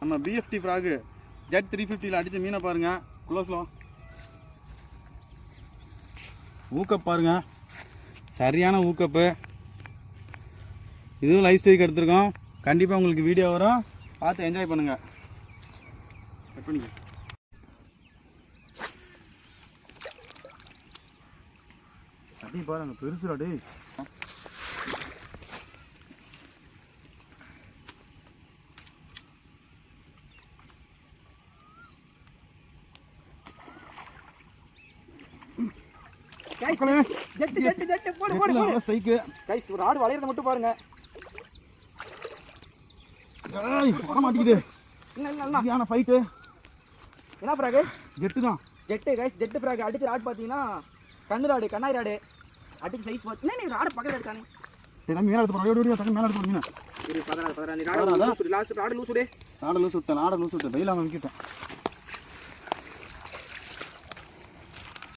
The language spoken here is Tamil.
நம்ம பிஎஃப்டி ஃப்ராகு ஜெட் 350 அடித்த மீனை பாருங்கள். க்ளோஸ்லோ ஊக்கப் பாருங்கள், சரியான ஊக்கப்பு. இதுவும் லைஃப் ஸ்டைக் எடுத்துருக்கோம். கண்டிப்பாக உங்களுக்கு வீடியோ வரும், பார்த்து என்ஜாய் பண்ணுங்கள். கட் பண்ணிக்க. அப்படி பாருங்க, பெருசுடா டேய். ஆடு வளையறத மட்டும் பாருங்க. மாட்டேங்குது. ஃபைட்டு என்ன ஃப்ராகு? ஜெட்டு தான். ஜெட்டு கைஸ், ஜெட்டு ஃப்ராக் அடிச்சு ராட் பார்த்தீங்கன்னா கண்ணு ராடு, கண்ணாய் ராடு அடிச்சு சைஸ் பார்த்து நீ ராடு பக்கத்தில் இருக்கானே. மேலே எடுத்து போகிறோம், மேலே எடுத்து போகிறீங்க. ராடு லூஸ் விடு. நாடை லூஸ் விட்டேன், வெயிலாமல் விட்டுட்டேன்.